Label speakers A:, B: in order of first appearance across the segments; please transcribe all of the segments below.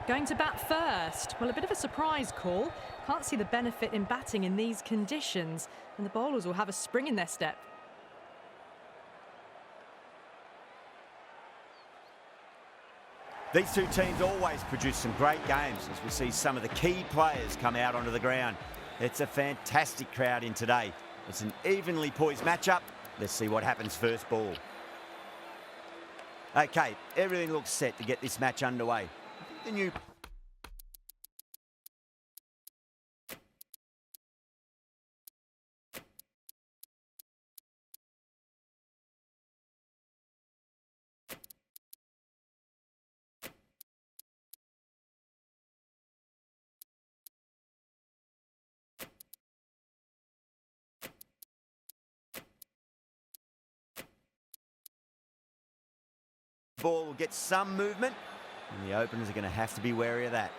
A: Going to bat first. Well, a bit of a surprise call. Can't see the benefit in batting in these conditions. And the bowlers will have a spring in their step.
B: These two teams always produce some great games as we see some of the key players come out onto the ground. It's a fantastic crowd in today. It's an evenly poised matchup. Let's see what happens first ball. Okay, everything looks set to get this match underway. The new ball will get some movement, and the openers are going to have to be wary of that.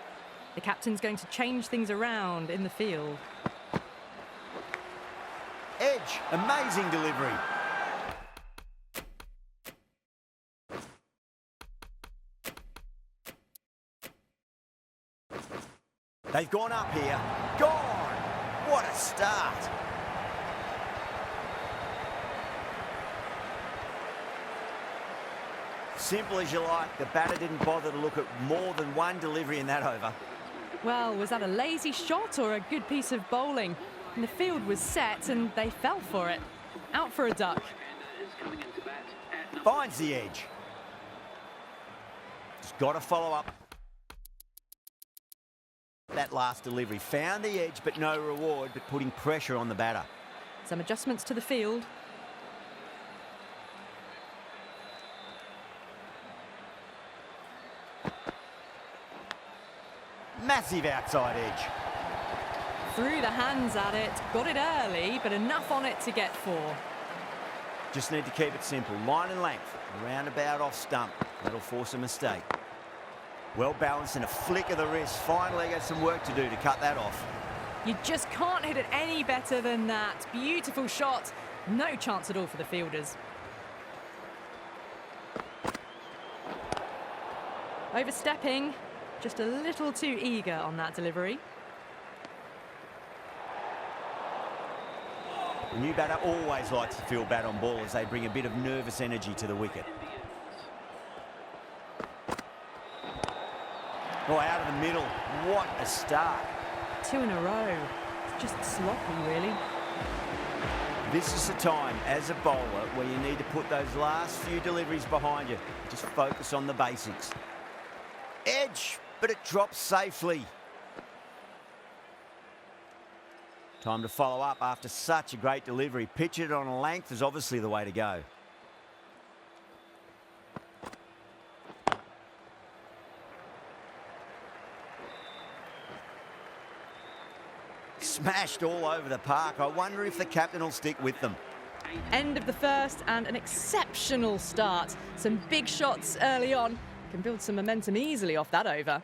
A: The captain's going to change things around in the field.
B: Edge, amazing delivery. They've gone up here. Gone! What a start. Simple as you like, the batter didn't bother to look at more than one delivery in that over.
A: Well, was that a lazy shot or a good piece of bowling? And the field was set and they fell for it. Out for a duck.
B: Finds the edge. Just got to follow up. That last delivery found the edge, but no reward, but putting pressure on the batter.
A: Some adjustments to the field.
B: Massive outside edge.
A: Threw the hands at it, got it early, but enough on it to get four.
B: Just need to keep it simple. Line and length, roundabout off stump. That'll force a mistake. Well balanced and a flick of the wrist. Finally got some work to do to cut that off.
A: You just can't hit it any better than that. Beautiful shot. No chance at all for the fielders. Overstepping. Just a little too eager on that delivery.
B: The new batter always likes to field bat on ball as they bring a bit of nervous energy to the wicket. Oh, out of the middle. What a start.
A: Two in a row. It's just sloppy, really.
B: This is the time, as a bowler, where you need to put those last few deliveries behind you. Just focus on the basics. Edge, but it drops safely. Time to follow up after such a great delivery. Pitch it on a length is obviously the way to go. Smashed all over the park. I wonder if the captain will stick with them.
A: End of the first and an exceptional start. Some big shots early on. Can build some momentum easily off that over.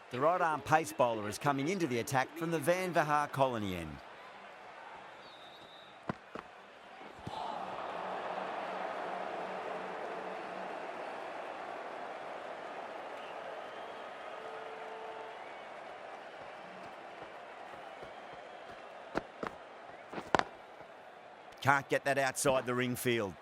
B: The right-arm pace bowler is coming into the attack from the Van Vahar Colony end. Can't get that outside the ring field.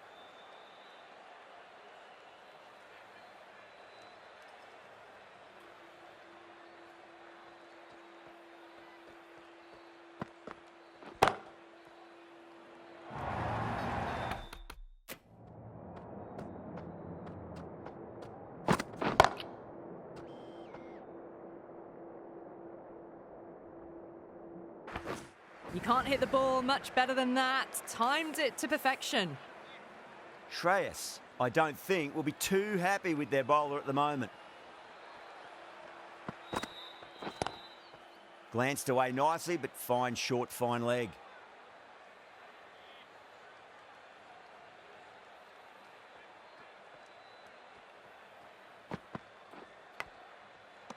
A: You can't hit the ball much better than that. Timed it to perfection.
B: Shreyas, I don't think, will be too happy with their bowler at the moment. Glanced away nicely, but fine short, fine leg.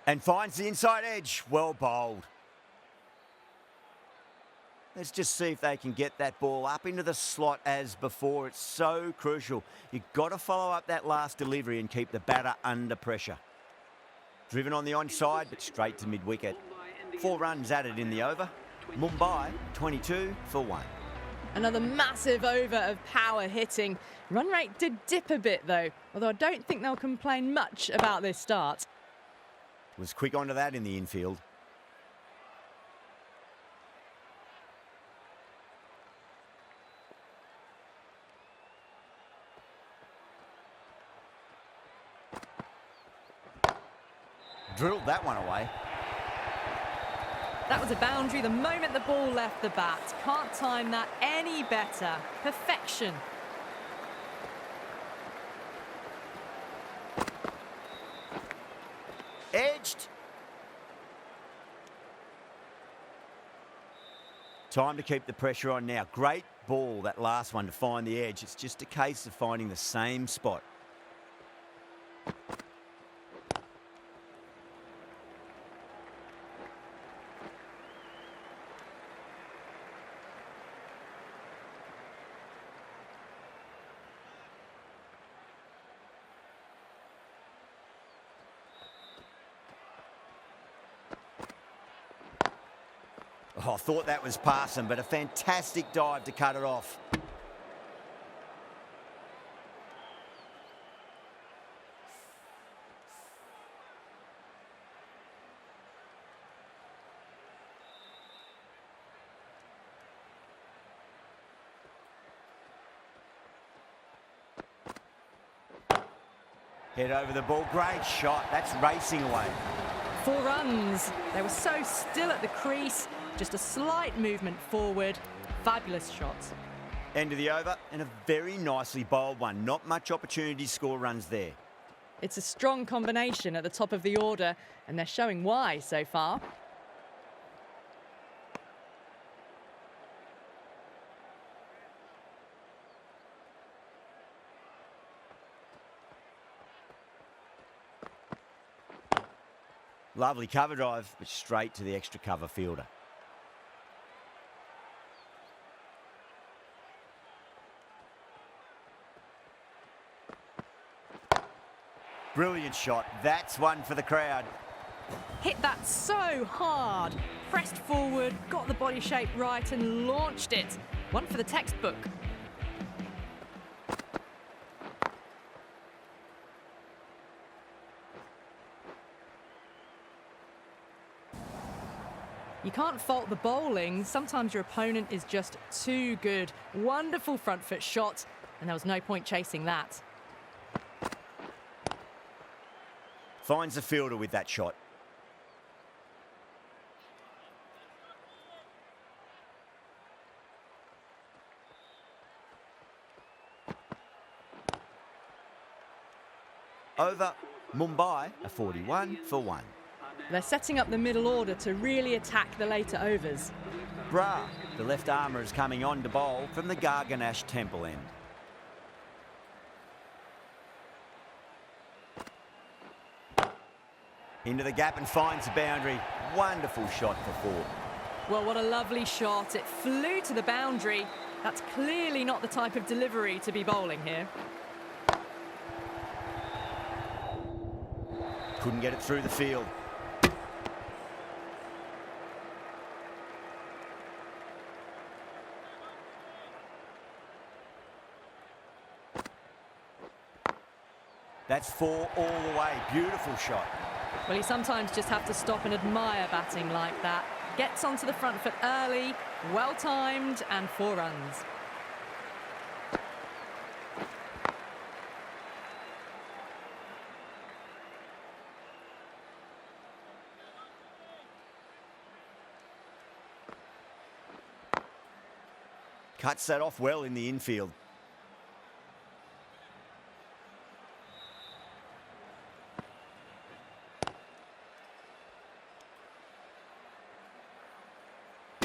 B: And finds the inside edge. Well bowled. Let's just see if they can get that ball up into the slot as before. It's so crucial. You've got to follow up that last delivery and keep the batter under pressure. Driven on the onside, but straight to mid-wicket. 4 runs added in the over. Mumbai, 22 for 1.
A: Another massive over of power hitting. Run rate did dip a bit though, although I don't think they'll complain much about this start.
B: Was quick onto that in the infield. Drilled that one away.
A: That was a boundary the moment the ball left the bat. Can't time that any better. Perfection.
B: Edged. Time to keep the pressure on now. Great ball, that last one, to find the edge. It's just a case of finding the same spot. Oh, I thought that was passing, but a fantastic dive to cut it off. Head over the ball, great shot. That's racing away.
A: 4 runs. They were so still at the crease. Just a slight movement forward. Fabulous shots.
B: End of the over, and a very nicely bowled one. Not much opportunity to score runs there.
A: It's a strong combination at the top of the order, and they're showing why so far.
B: Lovely cover drive, but straight to the extra cover fielder. Brilliant shot. That's one for the crowd.
A: Hit that so hard. Pressed forward, got the body shape right and launched it. One for the textbook. You can't fault the bowling. Sometimes your opponent is just too good. Wonderful front foot shot, and there was no point chasing that.
B: Finds the fielder with that shot. Over. Mumbai, a 41 for 1.
A: They're setting up the middle order to really attack the later overs.
B: Bra, the left armour, is coming on to bowl from the Garganash Temple end. Into the gap and finds the boundary. Wonderful shot for 4.
A: Well, what a lovely shot. It flew to the boundary. That's clearly not the type of delivery to be bowling here.
B: Couldn't get it through the field. That's 4 all the way. Beautiful shot.
A: Well, you sometimes just have to stop and admire batting like that. Gets onto the front foot early, well timed, and 4 runs.
B: Cuts that off well in the infield.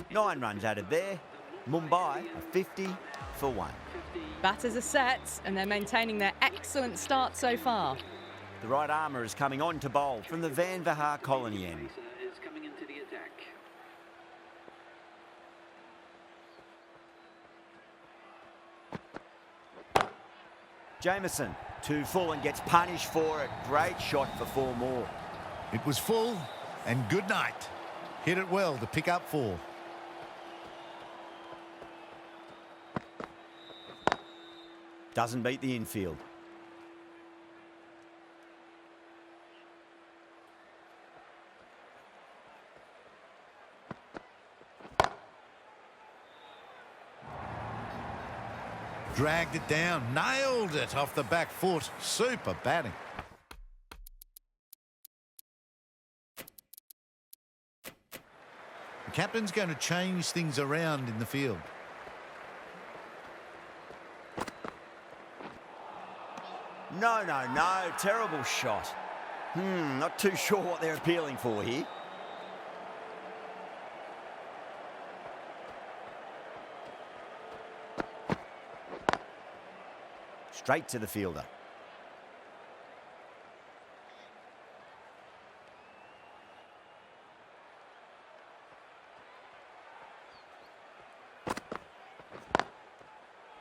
B: Nine runs added there. Mumbai, a 50 for 1.
A: Batters are set, and they're maintaining their excellent start so far.
B: The right armour is coming on to bowl from the Van Vahar Colony end. Jameson, 2 full and gets punished for it. Great shot for 4 more.
C: It was full, and good night. Hit it well to pick up 4.
B: Doesn't beat the infield.
C: Dragged it down, nailed it off the back foot. Super batting. The captain's going to change things around in the field.
B: No, no, no. Terrible shot. Not too sure what they're appealing for here. Straight to the fielder.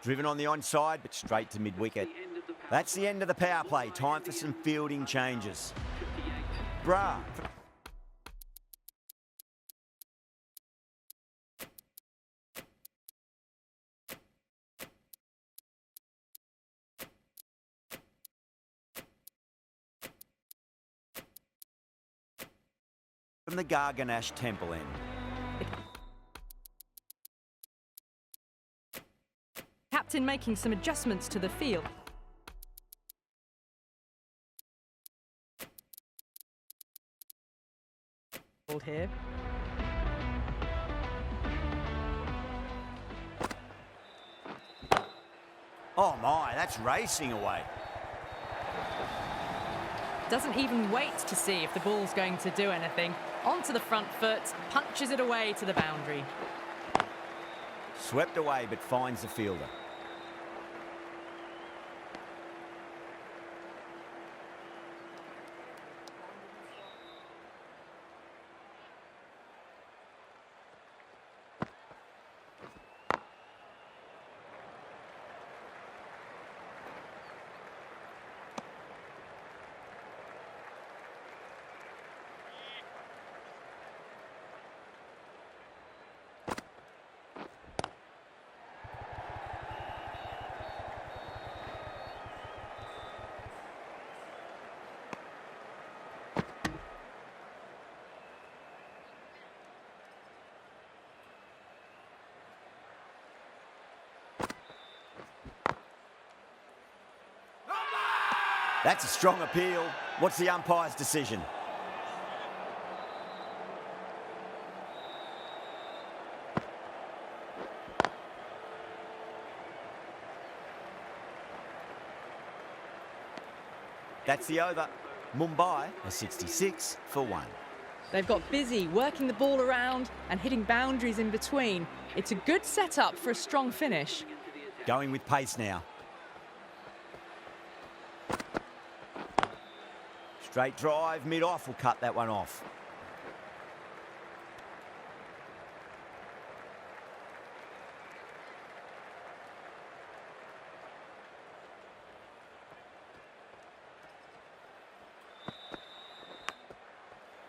B: Driven on the onside, but straight to mid-wicket. That's the end of the power play. Time for some fielding changes. Brah. From the Garganash Temple end.
A: Captain making some adjustments to the field. Here.
B: Oh my, that's racing away.
A: Doesn't even wait to see if the ball's going to do anything. Onto the front foot, punches it away to the boundary.
B: Swept away, but finds the fielder. That's a strong appeal. What's the umpire's decision? That's the over. Mumbai are 66 for 1.
A: They've got busy working the ball around and hitting boundaries in between. It's a good setup for a strong finish.
B: Going with pace now. Straight drive, mid-off will cut that one off.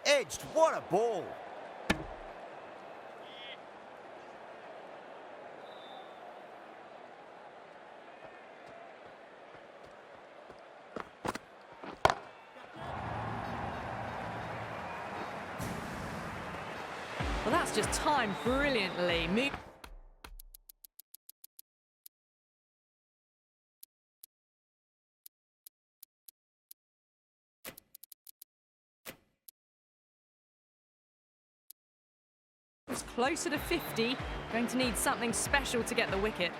B: Edged, what a ball.
A: Well, that's just timed brilliantly. It's closer to 50. Going to need something special to get the wicket.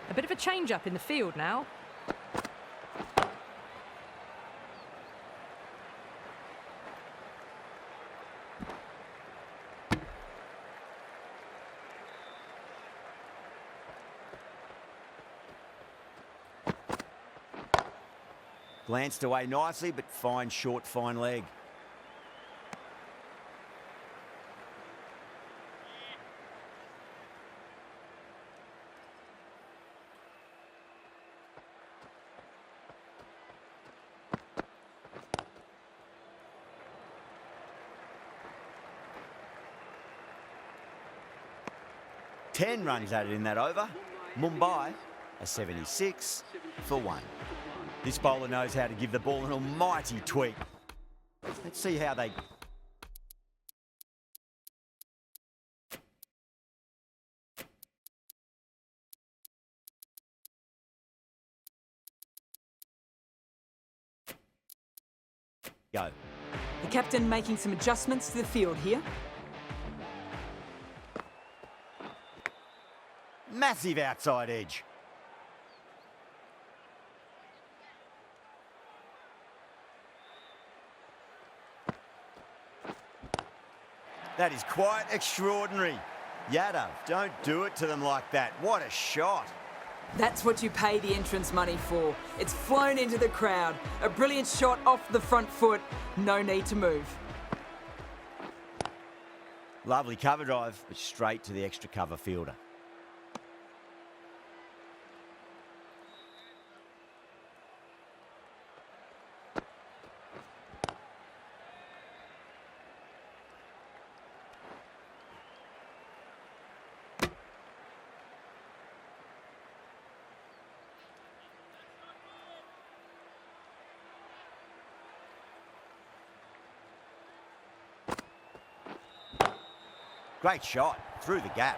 A: A bit of a change-up in the field now.
B: Glanced away nicely, but fine short, fine leg. 10 runs added in that over. Mumbai a 76 for 1. This bowler knows how to give the ball an almighty tweak. Let's see how they... go.
D: The captain making some adjustments to the field here.
B: Massive outside edge. That is quite extraordinary. Yadav, don't do it to them like that. What a shot.
D: That's what you pay the entrance money for. It's flown into the crowd. A brilliant shot off the front foot. No need to move.
B: Lovely cover drive, but straight to the extra cover fielder. Great shot, through the gap.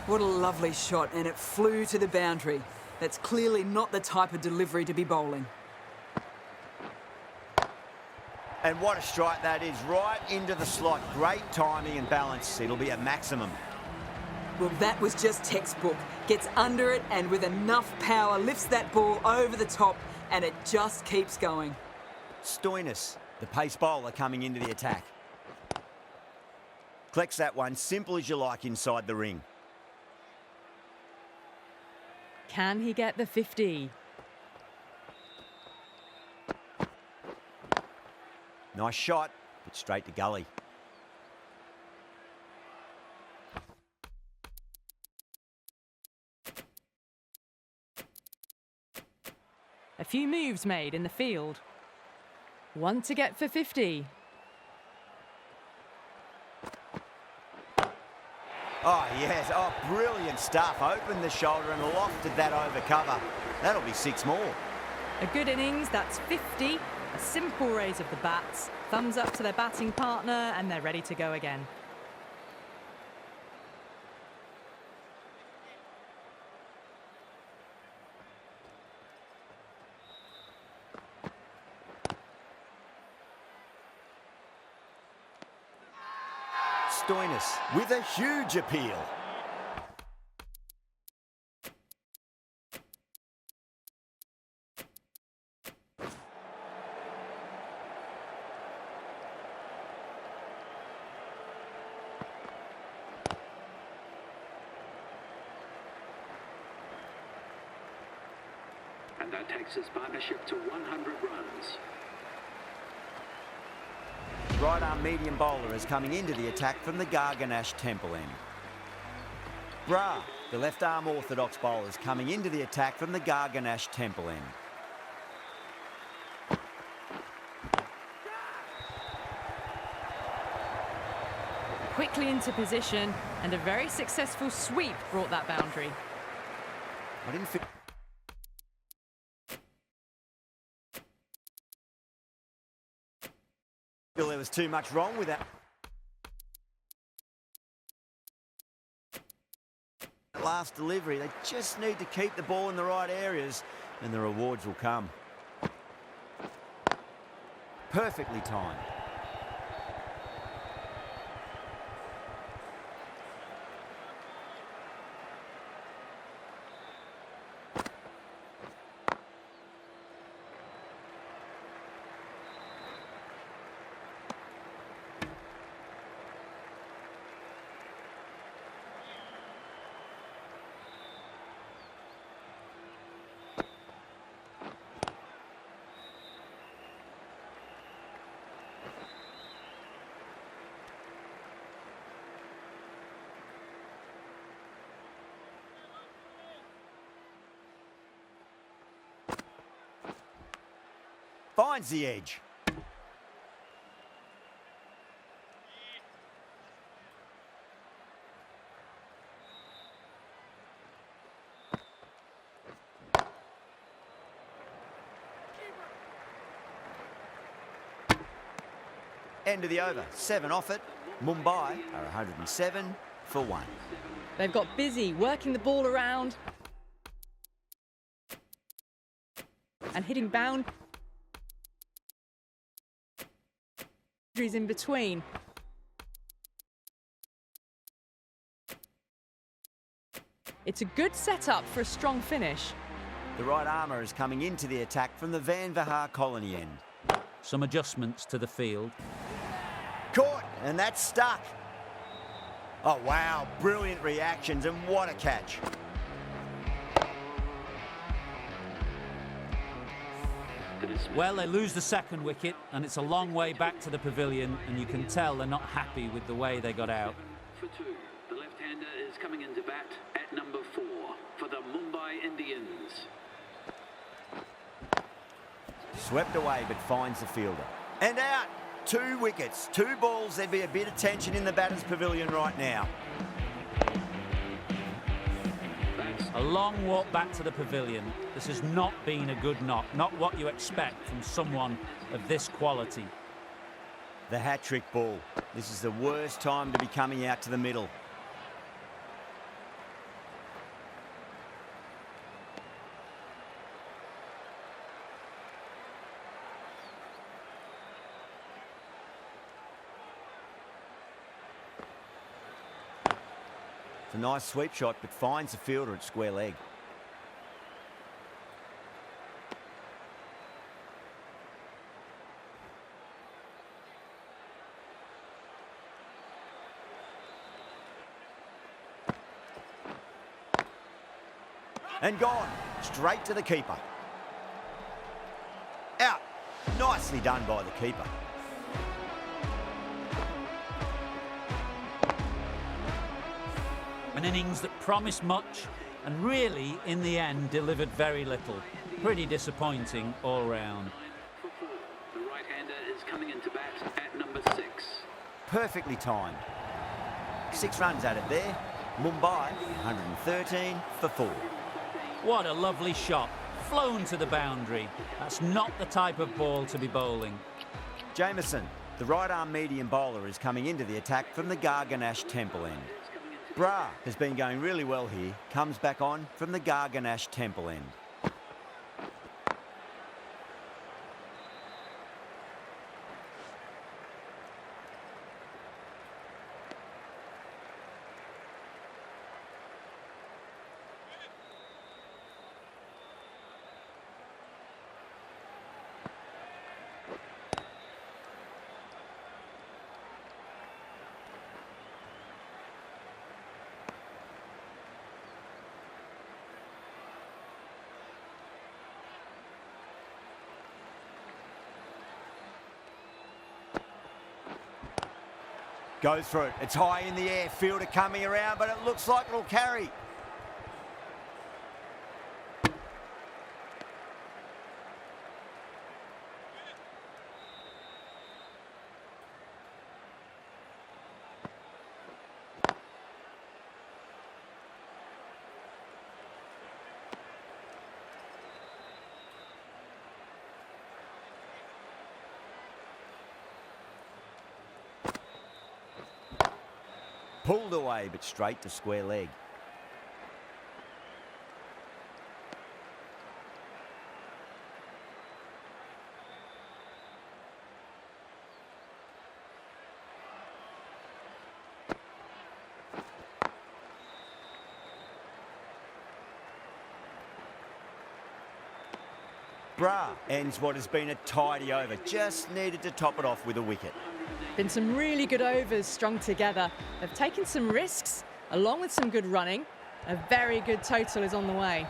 D: What a lovely shot, and it flew to the boundary. That's clearly not the type of delivery to be bowling.
B: And what a strike that is, right into the slot. Great timing and balance. It'll be a maximum.
D: Well, that was just textbook. Gets under it and with enough power lifts that ball over the top, and it just keeps going.
B: Stoinis, the pace bowler coming into the attack. Collects that one, simple as you like, inside the ring.
A: Can he get the 50?
B: Nice shot, but straight to gully.
A: A few moves made in the field. One to get for 50.
B: Oh, yes. Oh, brilliant stuff. Opened the shoulder and lofted that over cover. That'll be 6 more.
A: A good innings, that's 50. A simple raise of the bats. Thumbs up to their batting partner, and they're ready to go again.
B: Stoinis with a huge appeal.
E: And that takes his partnership to 100 runs.
B: Right arm medium bowler is coming into the attack from the Garganash Temple end. Bra, the left arm orthodox bowler, is coming into the attack from the Garganash Temple end.
A: Quickly into position, and a very successful sweep brought that boundary.
B: I didn't feel... there was too much wrong with that. Last delivery, they just need to keep the ball in the right areas and the rewards will come. Perfectly timed. Finds the edge. End of the over. 7 off it. Mumbai are 107 for 1.
A: They've got busy working the ball around and hitting boundaries in between. It's a good setup for a strong finish.
B: The right armour is coming into the attack from the Van Vahar colony end.
F: Some adjustments to the field.
B: Caught, and that's stuck. Oh, wow, brilliant reactions, and what a catch.
F: Well, they lose the second wicket, and it's a long way back to the pavilion, and you can tell they're not happy with the way they got out.
E: For 2. The left-hander is coming into bat at number 4 for the Mumbai Indians.
B: Swept away, but finds the fielder. And out. 2 wickets, 2 balls. There'd be a bit of tension in the batter's pavilion right now.
F: A long walk back to the pavilion. This has not been a good knock, not what you expect from someone of this quality.
B: The hat-trick ball. This is the worst time to be coming out to the middle. It's a nice sweep shot, but finds the fielder at square leg. And gone. Straight to the keeper. Out. Nicely done by the keeper.
F: An innings that promised much and really, in the end, delivered very little. Pretty disappointing all round.
E: For 4. The right-hander is coming into bat at number 6.
B: Perfectly timed. 6 runs at it there. Mumbai, 113 for 4.
F: What a lovely shot. Flown to the boundary. That's not the type of ball to be bowling.
B: Jameson, the right-arm medium bowler, is coming into the attack from the Garganash Temple end. Bra has been going really well here. Comes back on from the Garganash Temple end. Goes for it. It's high in the air. Fielder coming around, but it looks like it'll carry. Pulled away, but straight to square leg. Bra ends what has been a tidy over. Just needed to top it off with a wicket.
A: Been some really good overs strung together. They've taken some risks, along with some good running. A very good total is on the way.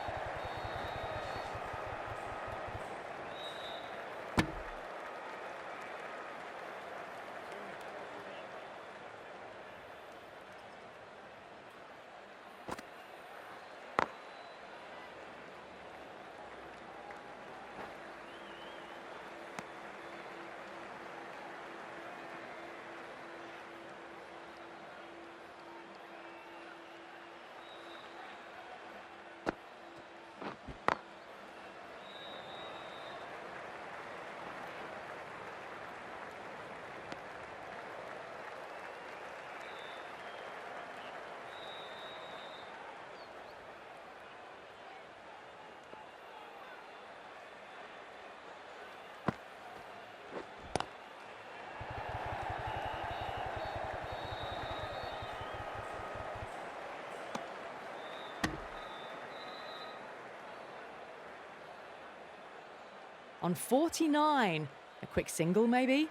A: on 49. A quick single, maybe?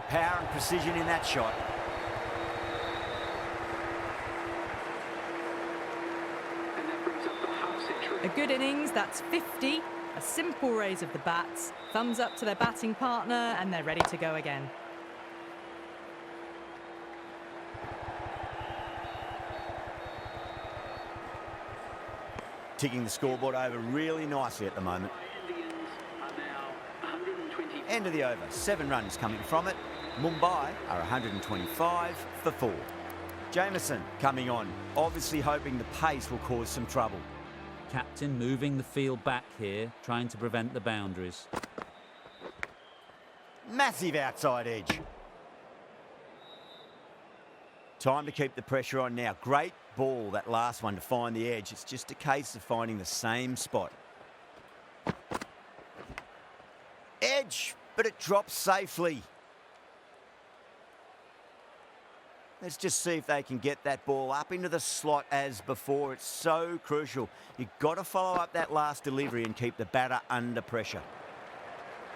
B: Power and precision in that shot.
E: And that brings up the half century.
A: A good innings, that's 50. A simple raise of the bats. Thumbs up to their batting partner, and they're ready to go again.
B: Ticking the scoreboard over really nicely at the moment.
E: Indians are now 120.
B: End of the over, 7 runs coming from it. Mumbai are 125 for 4. Jameson coming on, obviously hoping the pace will cause some trouble.
F: Captain moving the field back here, trying to prevent the boundaries.
B: Massive outside edge. Time to keep the pressure on now. Great ball, that last one, to find the edge. It's just a case of finding the same spot. Edge, but it drops safely. Let's just see if they can get that ball up into the slot as before. It's so crucial. You've got to follow up that last delivery and keep the batter under pressure.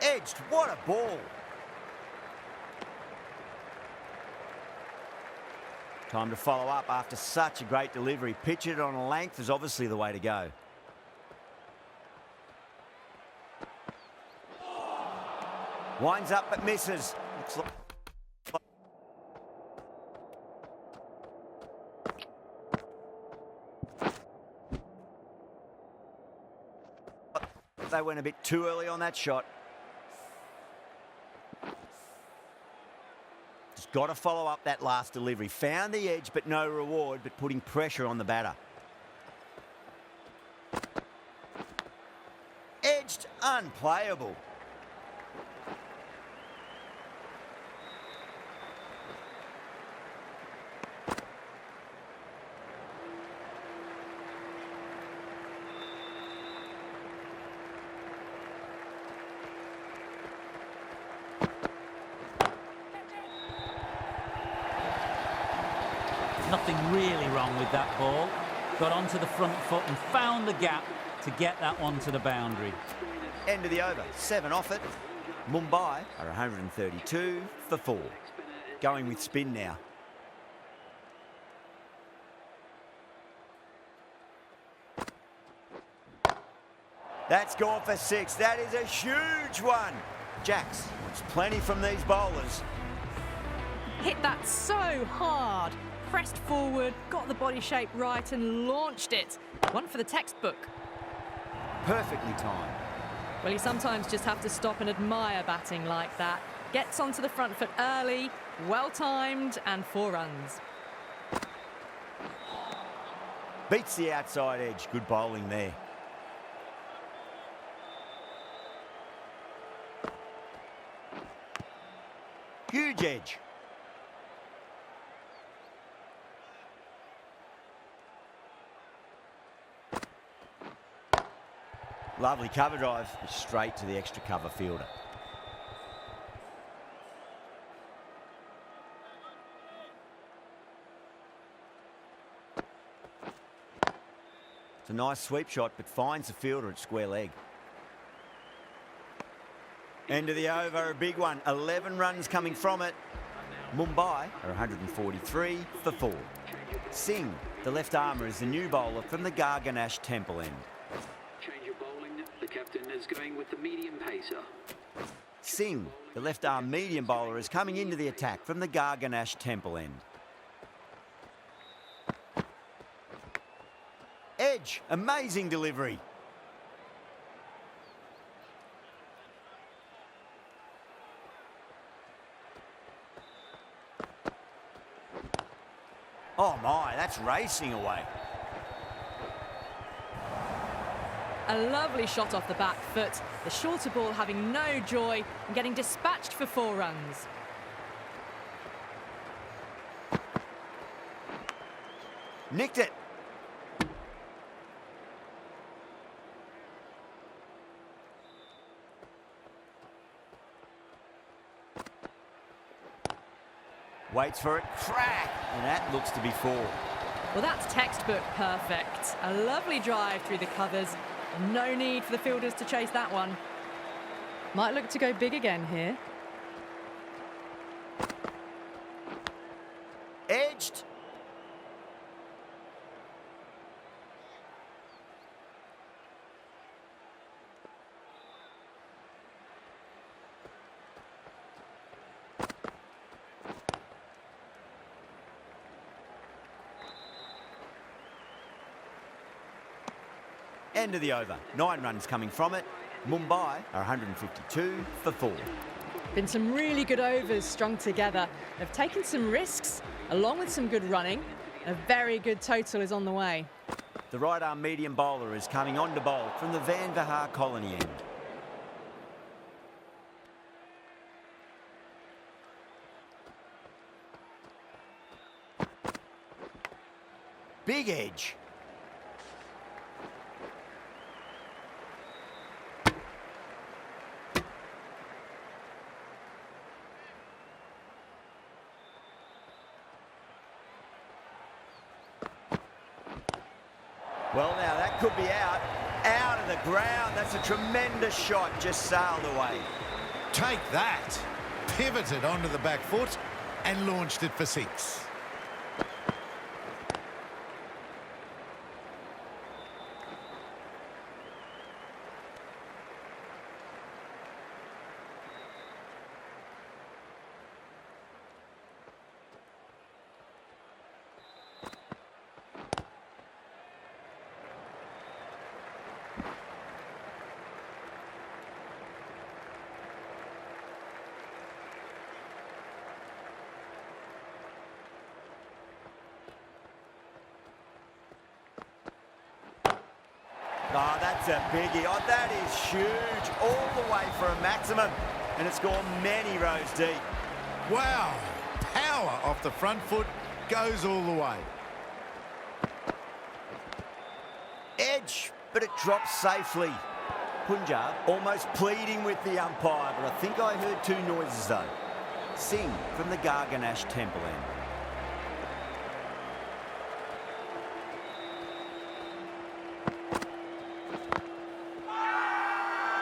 B: Edged, what a ball. Time to follow up after such a great delivery. Pitch it on a length is obviously the way to go. Winds up but misses. Looks like they went a bit too early on that shot. Just got to follow up that last delivery. Found the edge, but no reward, but putting pressure on the batter. Edged, unplayable.
F: Nothing really wrong with that ball. Got onto the front foot and found the gap to get that one to the boundary.
B: End of the over, 7 off it. Mumbai are 132 for 4. Going with spin now. That's gone for 6. That is a huge one. Jacks wants plenty from these bowlers.
A: Hit that so hard. Pressed forward, got the body shape right and launched it. One for the textbook.
B: Perfectly timed.
A: Well, you sometimes just have to stop and admire batting like that. Gets onto the front foot early, well-timed, and 4 runs.
B: Beats the outside edge. Good bowling there. Huge edge. Lovely cover drive, straight to the extra cover fielder. It's a nice sweep shot, but finds the fielder at square leg. End of the over, a big one. 11 runs coming from it. Mumbai are 143 for 4. Singh, the left armour, is the new bowler from the Garganash Temple end.
E: Change of bowling. The captain is going with the medium pacer.
B: Singh, the left arm medium bowler, is coming into the attack from the Garganash Temple end. Edge, amazing delivery. Oh my, that's racing away.
A: A lovely shot off the back foot. The shorter ball having no joy and getting dispatched for 4 runs.
B: Nicked it. Waits for it, crack, and that looks to be 4.
A: Well, that's textbook perfect. A lovely drive through the covers. And no need for the fielders to chase that one. Might look to go big again here.
B: Edged. End of the over. 9 runs coming from it. Mumbai are 152 for 4.
A: Been some really good overs strung together. They've taken some risks, along with some good running. A very good total is on the way.
B: The right-arm medium bowler is coming on to bowl from the Van Vahar Colony end. Big edge. Well, now that could be out of the ground. That's a tremendous shot, just sailed away.
C: Take that. Pivoted onto the back foot and launched it for 6.
B: Oh, that's a biggie. Oh, that is huge. All the way for a maximum. And it's gone many rows deep.
C: Wow. Power off the front foot goes all the way.
B: Edge, but it drops safely. Punjab almost pleading with the umpire, but I think I heard 2 noises though. Singh from the Garganash Temple end.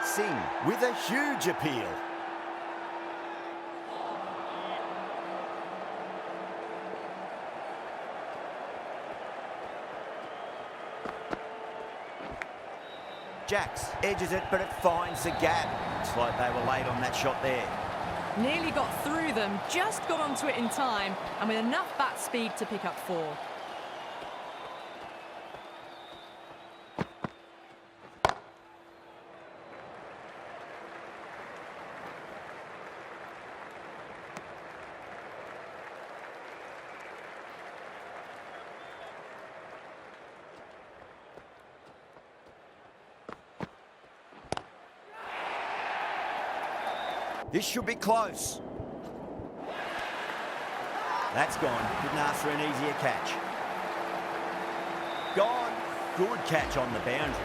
B: Singh with a huge appeal. Jacks edges it, but it finds the gap. Looks like they were late on that shot there.
A: Nearly got through them, just got onto it in time, and with enough bat speed to pick up 4.
B: This should be close. That's gone. Couldn't ask for an easier catch. Gone. Good catch on the boundary.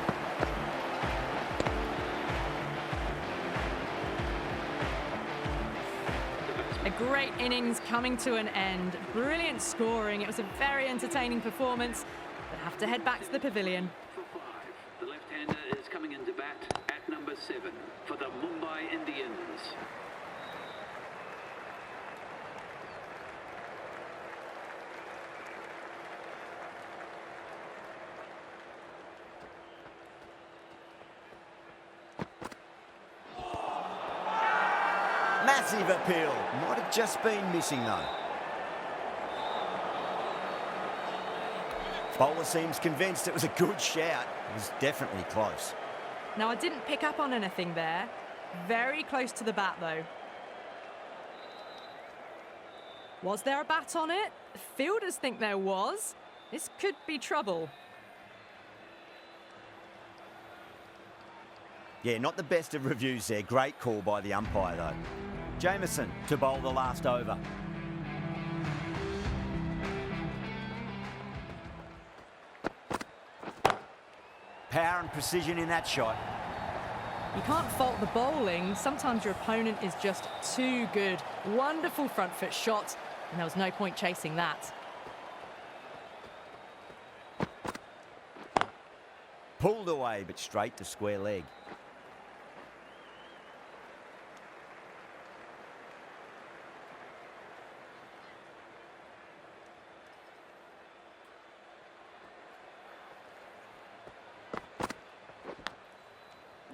A: A great innings coming to an end. Brilliant scoring. It was a very entertaining performance. But have to head back to the pavilion.
E: For 5, the left-hander is coming into bat at number 7 for the Mumbai Indians.
B: Massive appeal. Might have just been missing though. Bowler seems convinced it was a good shout. It was definitely close.
A: Now, I didn't pick up on anything there. Very close to the bat, though. Was there a bat on it? The fielders think there was. This could be trouble.
B: Yeah, not the best of reviews there. Great call by the umpire, though. Jameson to bowl the last over. Power and precision in that shot.
A: You can't fault the bowling. Sometimes your opponent is just too good. Wonderful front foot shot, and there was no point chasing that.
B: Pulled away, but straight to square leg.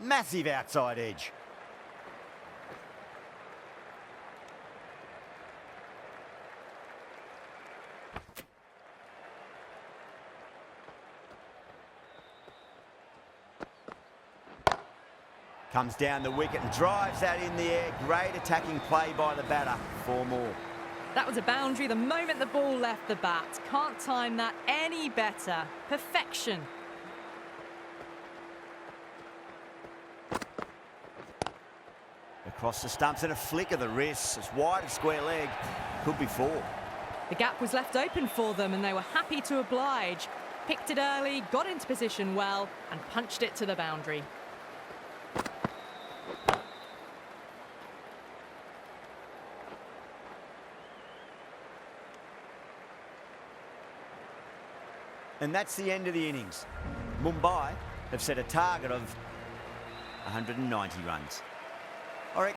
B: Massive outside edge. Comes down the wicket and drives that in the air. Great attacking play by the batter. 4 more.
A: That was a boundary the moment the ball left the bat. Can't time that any better. Perfection.
B: Across the stumps and a flick of the wrist. It's wide of square leg. Could be 4.
A: The gap was left open for them and they were happy to oblige. Picked it early, got into position well and punched it to the boundary.
B: And that's the end of the innings. Mumbai have set a target of 190 runs.